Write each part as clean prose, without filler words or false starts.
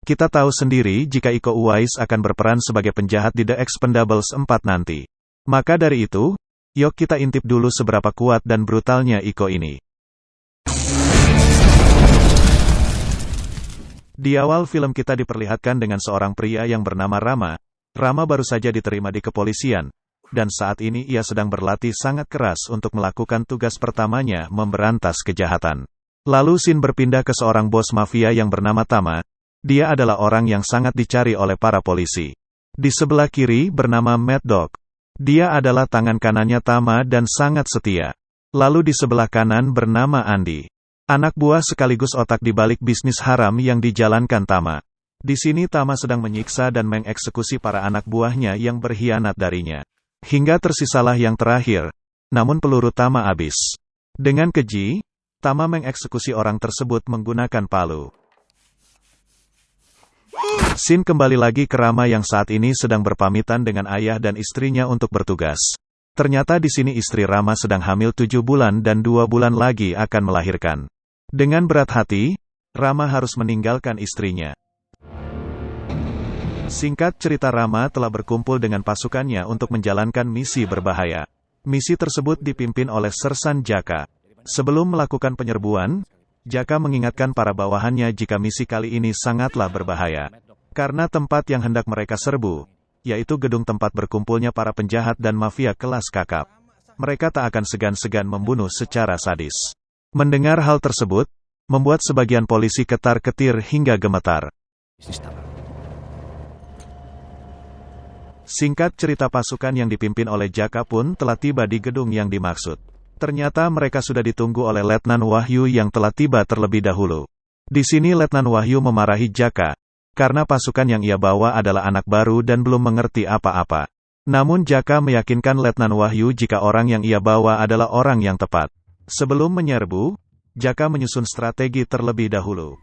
Kita tahu sendiri jika Iko Uwais akan berperan sebagai penjahat di The Expendables 4 nanti. Maka dari itu, yuk kita intip dulu seberapa kuat dan brutalnya Iko ini. Di awal film kita diperlihatkan dengan seorang pria yang bernama Rama. Rama baru saja diterima di kepolisian, dan saat ini ia sedang berlatih sangat keras untuk melakukan tugas pertamanya memberantas kejahatan. Lalu scene berpindah ke seorang bos mafia yang bernama Tama. Dia adalah orang yang sangat dicari oleh para polisi. Di sebelah kiri bernama Mad Dog. Dia adalah tangan kanannya Tama dan sangat setia. Lalu di sebelah kanan bernama Andi. Anak buah sekaligus otak di balik bisnis haram yang dijalankan Tama. Di sini Tama sedang menyiksa dan mengeksekusi para anak buahnya yang berkhianat darinya. Hingga tersisalah yang terakhir. Namun peluru Tama habis. Dengan keji, Tama mengeksekusi orang tersebut menggunakan palu. Scene kembali lagi ke Rama yang saat ini sedang berpamitan dengan ayah dan istrinya untuk bertugas. Ternyata di sini istri Rama sedang hamil 7 bulan dan 2 bulan lagi akan melahirkan. Dengan berat hati, Rama harus meninggalkan istrinya. Singkat cerita, Rama telah berkumpul dengan pasukannya untuk menjalankan misi berbahaya. Misi tersebut dipimpin oleh Sersan Jaka. Sebelum melakukan penyerbuan, Jaka mengingatkan para bawahannya jika misi kali ini sangatlah berbahaya. Karena tempat yang hendak mereka serbu, yaitu gedung tempat berkumpulnya para penjahat dan mafia kelas kakap. Mereka tak akan segan-segan membunuh secara sadis. Mendengar hal tersebut, membuat sebagian polisi ketar-ketir hingga gemetar. Singkat cerita, pasukan yang dipimpin oleh Jaka pun telah tiba di gedung yang dimaksud. Ternyata mereka sudah ditunggu oleh Letnan Wahyu yang telah tiba terlebih dahulu. Di sini Letnan Wahyu memarahi Jaka, karena pasukan yang ia bawa adalah anak baru dan belum mengerti apa-apa. Namun Jaka meyakinkan Letnan Wahyu jika orang yang ia bawa adalah orang yang tepat. Sebelum menyerbu, Jaka menyusun strategi terlebih dahulu.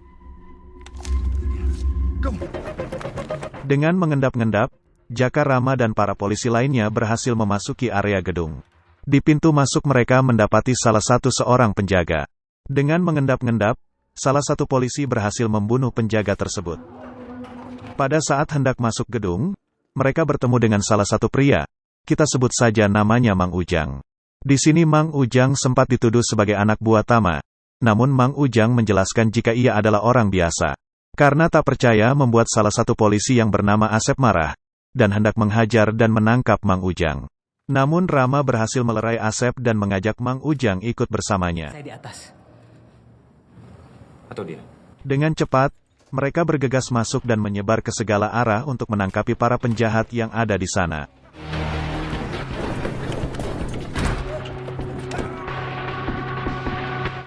Dengan mengendap-endap, Jaka, Rama dan para polisi lainnya berhasil memasuki area gedung. Di pintu masuk mereka mendapati salah satu seorang penjaga. Dengan mengendap-endap, salah satu polisi berhasil membunuh penjaga tersebut. Pada saat hendak masuk gedung, mereka bertemu dengan salah satu pria. Kita sebut saja namanya Mang Ujang. Di sini Mang Ujang sempat dituduh sebagai anak buah Tama. Namun Mang Ujang menjelaskan jika ia adalah orang biasa. Karena tak percaya membuat salah satu polisi yang bernama Asep marah, dan hendak menghajar dan menangkap Mang Ujang. Namun Rama berhasil melerai Asep dan mengajak Mang Ujang ikut bersamanya. Saya di atas. Atau dia? Dengan cepat, mereka bergegas masuk dan menyebar ke segala arah untuk menangkapi para penjahat yang ada di sana.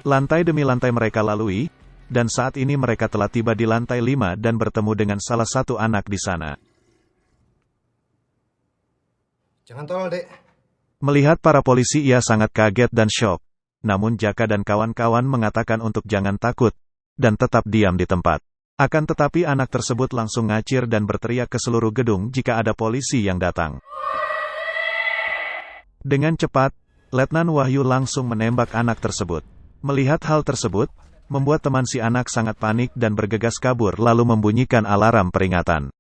Lantai demi lantai mereka lalui, dan saat ini mereka telah tiba di lantai 5 dan bertemu dengan salah satu anak di sana. Jangan tolol, Dek. Melihat para polisi, ia sangat kaget dan syok. Namun Jaka dan kawan-kawan mengatakan untuk jangan takut, dan tetap diam di tempat. Akan tetapi anak tersebut langsung ngacir dan berteriak ke seluruh gedung jika ada polisi yang datang. Dengan cepat, Letnan Wahyu langsung menembak anak tersebut. Melihat hal tersebut, membuat teman si anak sangat panik dan bergegas kabur lalu membunyikan alarm peringatan.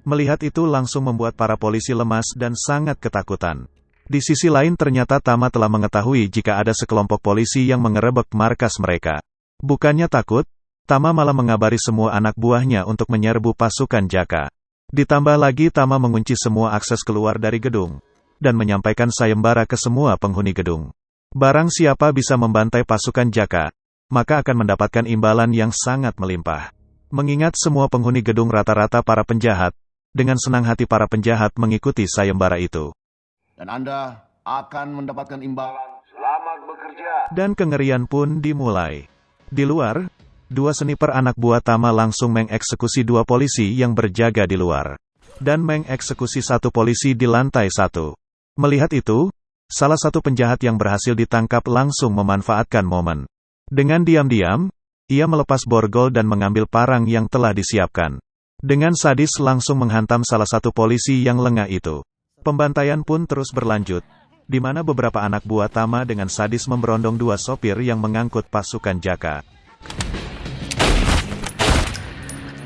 Melihat itu langsung membuat para polisi lemas dan sangat ketakutan. Di sisi lain ternyata Tama telah mengetahui jika ada sekelompok polisi yang mengerebek markas mereka. Bukannya takut, Tama malah mengabari semua anak buahnya untuk menyerbu pasukan Jaka. Ditambah lagi Tama mengunci semua akses keluar dari gedung, dan menyampaikan sayembara ke semua penghuni gedung. Barang siapa bisa membantai pasukan Jaka, maka akan mendapatkan imbalan yang sangat melimpah. Mengingat semua penghuni gedung rata-rata para penjahat, dengan senang hati para penjahat mengikuti sayembara itu. Dan Anda akan mendapatkan imbalan. Selamat bekerja. Dan kengerian pun dimulai. Di luar, 2 sniper anak buah Tama langsung mengeksekusi 2 polisi yang berjaga di luar. Dan mengeksekusi 1 polisi di lantai 1. Melihat itu, salah satu penjahat yang berhasil ditangkap langsung memanfaatkan momen. Dengan diam-diam, ia melepas borgol dan mengambil parang yang telah disiapkan. Dengan sadis langsung menghantam salah satu polisi yang lengah itu. Pembantaian pun terus berlanjut, di mana beberapa anak buah Tama dengan sadis memberondong 2 sopir yang mengangkut pasukan Jaka.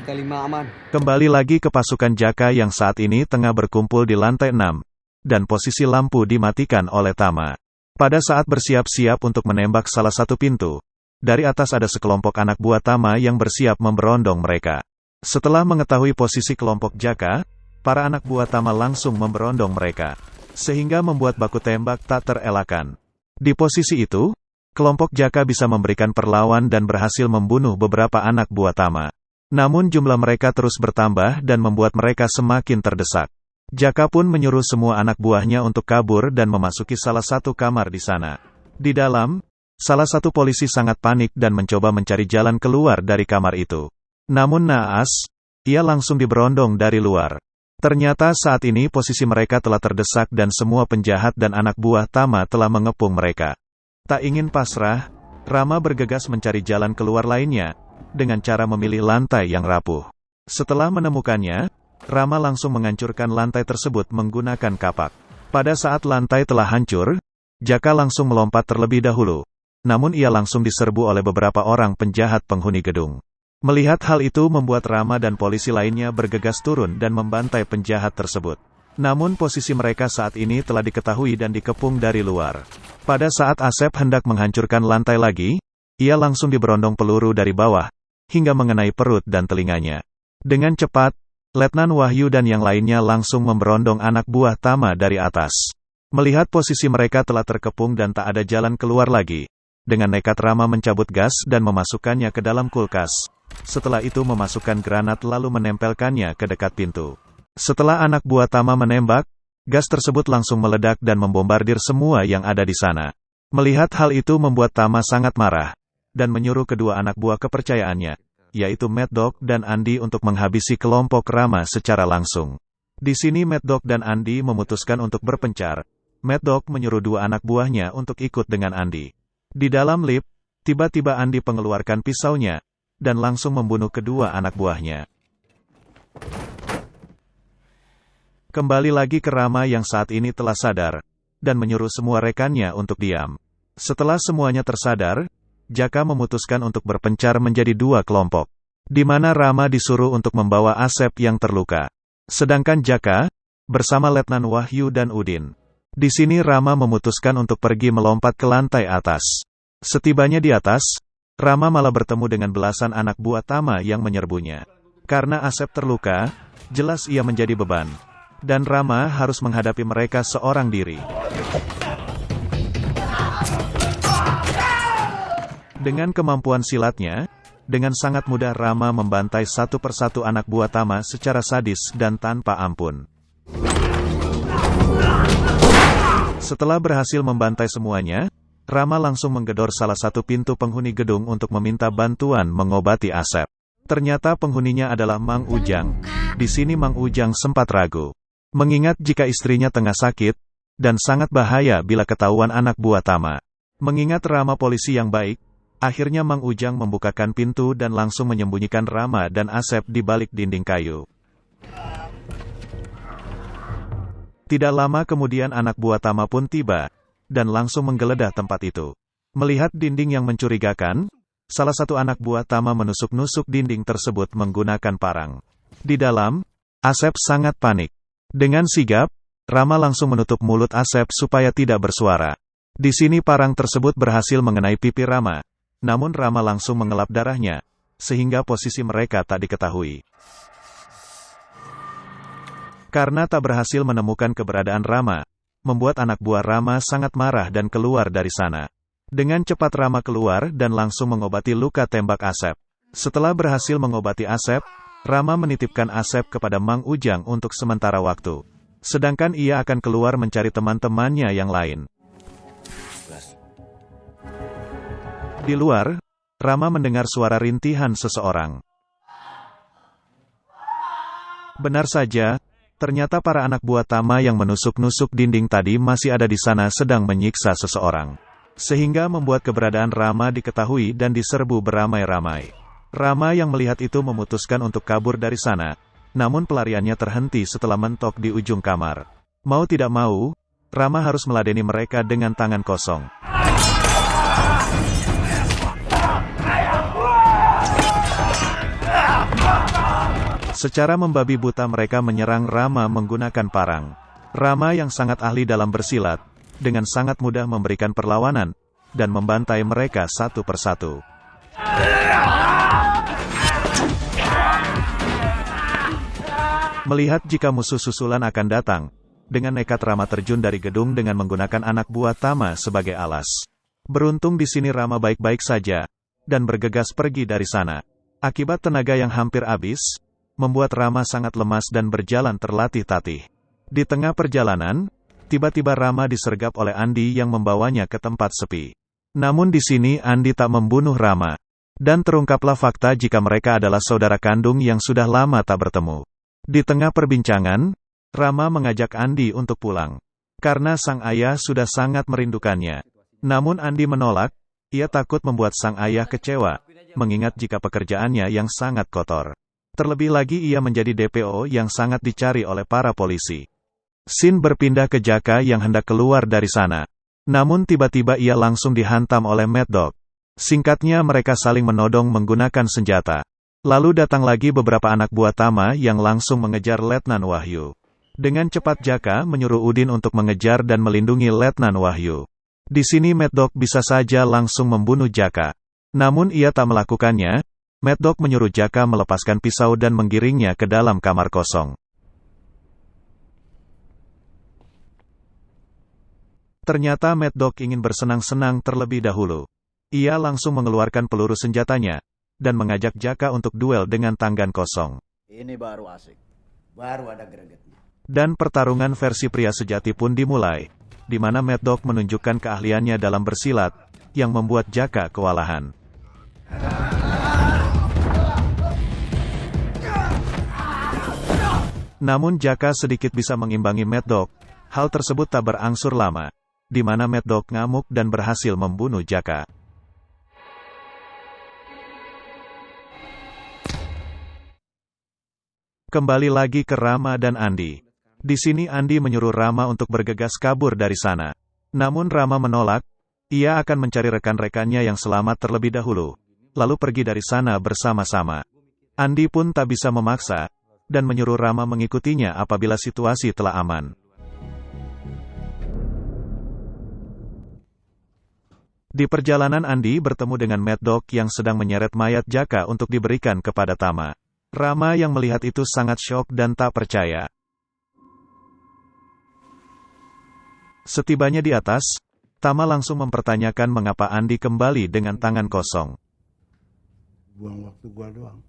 Lantai 5 aman. Kembali lagi ke pasukan Jaka yang saat ini tengah berkumpul di lantai 6. Dan posisi lampu dimatikan oleh Tama. Pada saat bersiap-siap untuk menembak salah satu pintu, dari atas ada sekelompok anak buah Tama yang bersiap memberondong mereka. Setelah mengetahui posisi kelompok Jaka, para anak buah Tama langsung memberondong mereka, sehingga membuat baku tembak tak terelakkan. Di posisi itu, kelompok Jaka bisa memberikan perlawan dan berhasil membunuh beberapa anak buah Tama. Namun jumlah mereka terus bertambah dan membuat mereka semakin terdesak. Jaka pun menyuruh semua anak buahnya untuk kabur dan memasuki salah satu kamar di sana. Di dalam, salah satu polisi sangat panik dan mencoba mencari jalan keluar dari kamar itu. Namun naas, ia langsung diberondong dari luar. Ternyata saat ini posisi mereka telah terdesak dan semua penjahat dan anak buah Tama telah mengepung mereka. Tak ingin pasrah, Rama bergegas mencari jalan keluar lainnya, dengan cara memilih lantai yang rapuh. Setelah menemukannya, Rama langsung menghancurkan lantai tersebut menggunakan kapak. Pada saat lantai telah hancur, Jaka langsung melompat terlebih dahulu. Namun ia langsung diserbu oleh beberapa orang penjahat penghuni gedung. Melihat hal itu membuat Rama dan polisi lainnya bergegas turun dan membantai penjahat tersebut. Namun posisi mereka saat ini telah diketahui dan dikepung dari luar. Pada saat Asep hendak menghancurkan lantai lagi, ia langsung diberondong peluru dari bawah, hingga mengenai perut dan telinganya. Dengan cepat, Letnan Wahyu dan yang lainnya langsung memberondong anak buah Tama dari atas. Melihat posisi mereka telah terkepung dan tak ada jalan keluar lagi, dengan nekat Rama mencabut gas dan memasukkannya ke dalam kulkas. Setelah itu memasukkan granat lalu menempelkannya ke dekat pintu. Setelah anak buah Tama menembak, gas tersebut langsung meledak dan membombardir semua yang ada di sana. Melihat hal itu membuat Tama sangat marah, dan menyuruh kedua anak buah kepercayaannya, yaitu Mad Dog dan Andi untuk menghabisi kelompok Rama secara langsung. Di sini Mad Dog dan Andi memutuskan untuk berpencar. Mad Dog menyuruh dua anak buahnya untuk ikut dengan Andi. Di dalam lift, tiba-tiba Andi mengeluarkan pisaunya, dan langsung membunuh kedua anak buahnya. Kembali lagi ke Rama yang saat ini telah sadar, dan menyuruh semua rekannya untuk diam. Setelah semuanya tersadar, Jaka memutuskan untuk berpencar menjadi dua kelompok, di mana Rama disuruh untuk membawa Asep yang terluka. Sedangkan Jaka, bersama Letnan Wahyu dan Udin. Di sini Rama memutuskan untuk pergi melompat ke lantai atas. Setibanya di atas, Rama malah bertemu dengan belasan anak buah Tama yang menyerbunya. Karena Asep terluka, jelas ia menjadi beban. Dan Rama harus menghadapi mereka seorang diri. Dengan kemampuan silatnya, dengan sangat mudah Rama membantai satu persatu anak buah Tama secara sadis dan tanpa ampun. Setelah berhasil membantai semuanya, Rama langsung menggedor salah satu pintu penghuni gedung untuk meminta bantuan mengobati Asep. Ternyata penghuninya adalah Mang Ujang. Di sini Mang Ujang sempat ragu, mengingat jika istrinya tengah sakit, dan sangat bahaya bila ketahuan anak buah Tama. Mengingat Rama polisi yang baik, akhirnya Mang Ujang membukakan pintu dan langsung menyembunyikan Rama dan Asep di balik dinding kayu. Tidak lama kemudian anak buah Tama pun tiba, dan langsung menggeledah tempat itu. Melihat dinding yang mencurigakan, salah satu anak buah Tama menusuk-nusuk dinding tersebut menggunakan parang. Di dalam, Asep sangat panik. Dengan sigap, Rama langsung menutup mulut Asep supaya tidak bersuara. Di sini parang tersebut berhasil mengenai pipi Rama, namun Rama langsung mengelap darahnya, sehingga posisi mereka tak diketahui. Karena tak berhasil menemukan keberadaan Rama, membuat anak buah Rama sangat marah dan keluar dari sana. Dengan cepat Rama keluar dan langsung mengobati luka tembak Asep. Setelah berhasil mengobati Asep, Rama menitipkan Asep kepada Mang Ujang untuk sementara waktu. Sedangkan ia akan keluar mencari teman-temannya yang lain. Di luar, Rama mendengar suara rintihan seseorang. Benar saja, ternyata para anak buah Tama yang menusuk-nusuk dinding tadi masih ada di sana sedang menyiksa seseorang. Sehingga membuat keberadaan Rama diketahui dan diserbu beramai-ramai. Rama yang melihat itu memutuskan untuk kabur dari sana, namun pelariannya terhenti setelah mentok di ujung kamar. Mau tidak mau, Rama harus meladeni mereka dengan tangan kosong. Secara membabi buta mereka menyerang Rama menggunakan parang. Rama yang sangat ahli dalam bersilat, dengan sangat mudah memberikan perlawanan, dan membantai mereka satu persatu. Melihat jika musuh susulan akan datang, dengan nekat Rama terjun dari gedung dengan menggunakan anak buah Tama sebagai alas. Beruntung di sini Rama baik-baik saja, dan bergegas pergi dari sana. Akibat tenaga yang hampir habis, membuat Rama sangat lemas dan berjalan terlatih-tatih. Di tengah perjalanan, tiba-tiba Rama disergap oleh Andi yang membawanya ke tempat sepi. Namun di sini Andi tak membunuh Rama. Dan terungkaplah fakta jika mereka adalah saudara kandung yang sudah lama tak bertemu. Di tengah perbincangan, Rama mengajak Andi untuk pulang. Karena sang ayah sudah sangat merindukannya. Namun Andi menolak, ia takut membuat sang ayah kecewa, mengingat jika pekerjaannya yang sangat kotor. Terlebih lagi ia menjadi DPO yang sangat dicari oleh para polisi. Sin berpindah ke Jaka yang hendak keluar dari sana. Namun tiba-tiba ia langsung dihantam oleh Mad Dog. Singkatnya mereka saling menodong menggunakan senjata. Lalu datang lagi beberapa anak buah Tama yang langsung mengejar Letnan Wahyu. Dengan cepat Jaka menyuruh Udin untuk mengejar dan melindungi Letnan Wahyu. Di sini Mad Dog bisa saja langsung membunuh Jaka. Namun ia tak melakukannya. Mad Dog menyuruh Jaka melepaskan pisau dan menggiringnya ke dalam kamar kosong. Ternyata Mad Dog ingin bersenang-senang terlebih dahulu. Ia langsung mengeluarkan peluru senjatanya, dan mengajak Jaka untuk duel dengan tangan kosong. Ini baru asik. Baru ada gregetnya. Dan pertarungan versi pria sejati pun dimulai, di mana Mad Dog menunjukkan keahliannya dalam bersilat, yang membuat Jaka kewalahan. Namun Jaka sedikit bisa mengimbangi Mad Dog. Hal tersebut tak berangsur lama, di mana Mad Dog ngamuk dan berhasil membunuh Jaka. Kembali lagi ke Rama dan Andi. Di sini Andi menyuruh Rama untuk bergegas kabur dari sana. Namun Rama menolak, ia akan mencari rekan-rekannya yang selamat terlebih dahulu, lalu pergi dari sana bersama-sama. Andi pun tak bisa memaksa, dan menyuruh Rama mengikutinya apabila situasi telah aman. Di perjalanan Andi bertemu dengan Mad Dog yang sedang menyeret mayat Jaka untuk diberikan kepada Tama. Rama yang melihat itu sangat syok dan tak percaya. Setibanya di atas, Tama langsung mempertanyakan mengapa Andi kembali dengan tangan kosong. Buang waktu gua doang.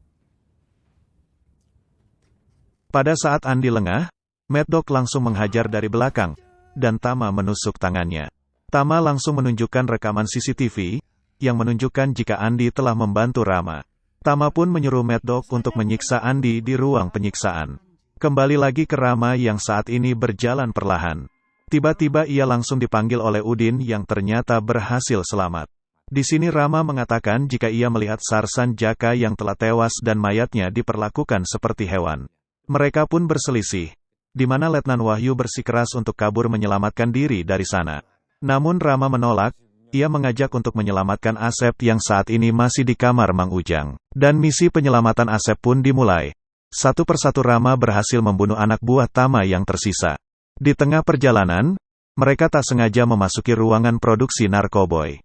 Pada saat Andi lengah, Mad Dog langsung menghajar dari belakang, dan Tama menusuk tangannya. Tama langsung menunjukkan rekaman CCTV, yang menunjukkan jika Andi telah membantu Rama. Tama pun menyuruh Mad Dog untuk menyiksa Andi di ruang penyiksaan. Kembali lagi ke Rama yang saat ini berjalan perlahan. Tiba-tiba ia langsung dipanggil oleh Udin yang ternyata berhasil selamat. Di sini Rama mengatakan jika ia melihat Sarsan Jaka yang telah tewas dan mayatnya diperlakukan seperti hewan. Mereka pun berselisih, di mana Letnan Wahyu bersikeras untuk kabur menyelamatkan diri dari sana. Namun Rama menolak, ia mengajak untuk menyelamatkan Asep yang saat ini masih di kamar Mang Ujang. Dan misi penyelamatan Asep pun dimulai. Satu persatu Rama berhasil membunuh anak buah Tama yang tersisa. Di tengah perjalanan, mereka tak sengaja memasuki ruangan produksi narkoboy.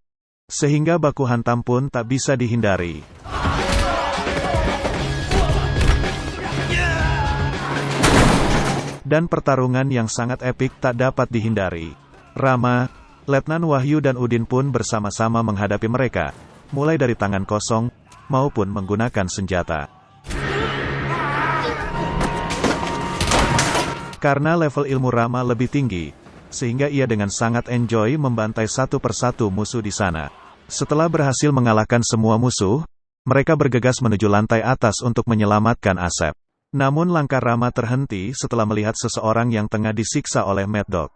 Sehingga baku hantam pun tak bisa dihindari. Dan pertarungan yang sangat epik tak dapat dihindari. Rama, Letnan Wahyu dan Udin pun bersama-sama menghadapi mereka, mulai dari tangan kosong, maupun menggunakan senjata. Karena level ilmu Rama lebih tinggi, sehingga ia dengan sangat enjoy membantai satu persatu musuh di sana. Setelah berhasil mengalahkan semua musuh, mereka bergegas menuju lantai atas untuk menyelamatkan Asep. Namun langkah Rama terhenti setelah melihat seseorang yang tengah disiksa oleh Mad Dog.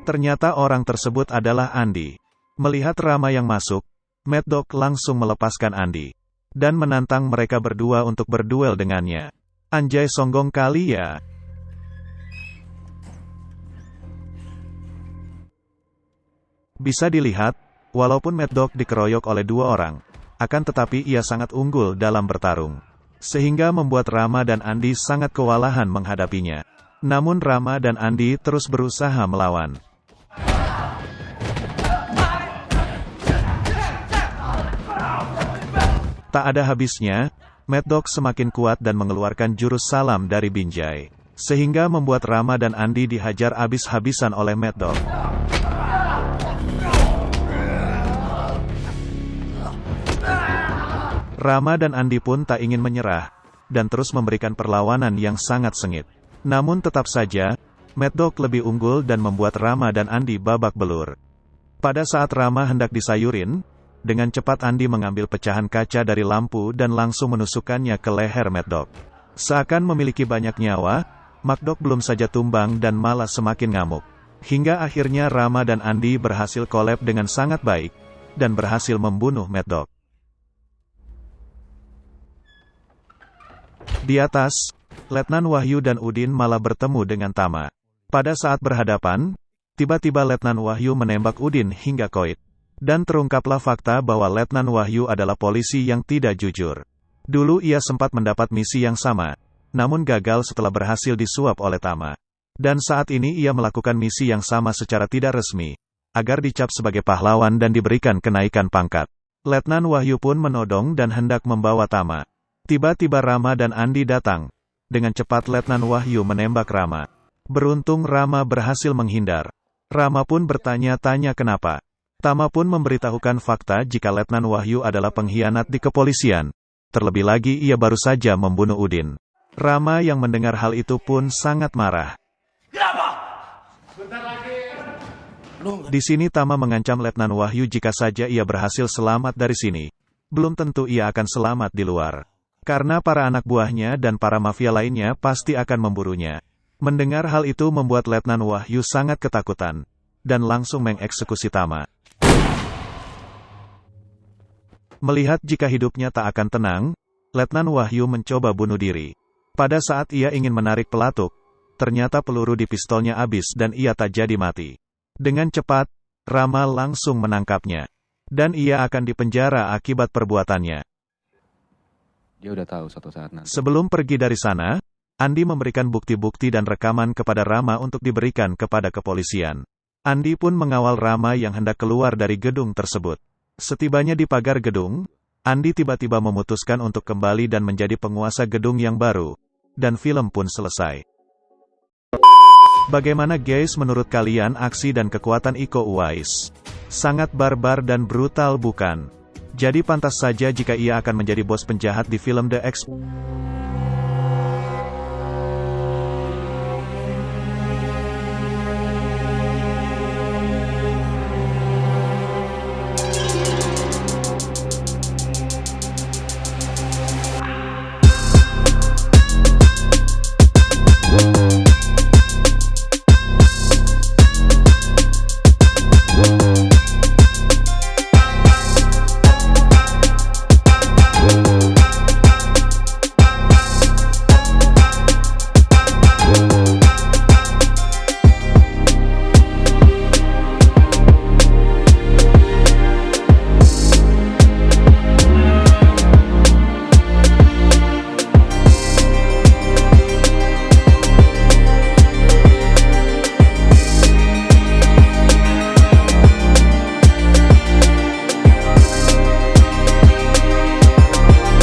Ternyata orang tersebut adalah Andi. Melihat Rama yang masuk, Mad Dog langsung melepaskan Andi. Dan menantang mereka berdua untuk berduel dengannya. Anjay songgong kali ya. Bisa dilihat, walaupun Mad Dog dikeroyok oleh dua orang, akan tetapi ia sangat unggul dalam bertarung. Sehingga membuat Rama dan Andi sangat kewalahan menghadapinya. Namun Rama dan Andi terus berusaha melawan. Tak ada habisnya, Mad Dog semakin kuat dan mengeluarkan jurus salam dari Binjai. Sehingga membuat Rama dan Andi dihajar habis-habisan oleh Mad Dog. Rama dan Andi pun tak ingin menyerah, dan terus memberikan perlawanan yang sangat sengit. Namun tetap saja, Mad Dog lebih unggul dan membuat Rama dan Andi babak belur. Pada saat Rama hendak disayurin, dengan cepat Andi mengambil pecahan kaca dari lampu dan langsung menusukkannya ke leher Mad Dog. Seakan memiliki banyak nyawa, Mad Dog belum saja tumbang dan malah semakin ngamuk. Hingga akhirnya Rama dan Andi berhasil collab dengan sangat baik, dan berhasil membunuh Mad Dog. Di atas, Letnan Wahyu dan Udin malah bertemu dengan Tama. Pada saat berhadapan, tiba-tiba Letnan Wahyu menembak Udin hingga koit. Dan terungkaplah fakta bahwa Letnan Wahyu adalah polisi yang tidak jujur. Dulu ia sempat mendapat misi yang sama, namun gagal setelah berhasil disuap oleh Tama. Dan saat ini ia melakukan misi yang sama secara tidak resmi, agar dicap sebagai pahlawan dan diberikan kenaikan pangkat. Letnan Wahyu pun menodong dan hendak membawa Tama. Tiba-tiba Rama dan Andi datang. Dengan cepat Letnan Wahyu menembak Rama. Beruntung Rama berhasil menghindar. Rama pun bertanya-tanya kenapa. Tama pun memberitahukan fakta jika Letnan Wahyu adalah pengkhianat di kepolisian. Terlebih lagi ia baru saja membunuh Udin. Rama yang mendengar hal itu pun sangat marah. Di sini Tama mengancam Letnan Wahyu jika saja ia berhasil selamat dari sini, belum tentu ia akan selamat di luar. Karena para anak buahnya dan para mafia lainnya pasti akan memburunya. Mendengar hal itu membuat Letnan Wahyu sangat ketakutan, dan langsung mengeksekusi Tama. Melihat jika hidupnya tak akan tenang, Letnan Wahyu mencoba bunuh diri. Pada saat ia ingin menarik pelatuk, ternyata peluru di pistolnya habis dan ia tak jadi mati. Dengan cepat, Rama langsung menangkapnya. Dan ia akan dipenjara akibat perbuatannya. Dia udah tahu suatu saat nanti. Sebelum pergi dari sana, Andi memberikan bukti-bukti dan rekaman kepada Rama untuk diberikan kepada kepolisian. Andi pun mengawal Rama yang hendak keluar dari gedung tersebut. Setibanya di pagar gedung, Andi tiba-tiba memutuskan untuk kembali dan menjadi penguasa gedung yang baru. Dan film pun selesai. Bagaimana guys menurut kalian aksi dan kekuatan Iko Uwais? Sangat barbar dan brutal bukan? Jadi pantas saja jika ia akan menjadi bos penjahat di film The X.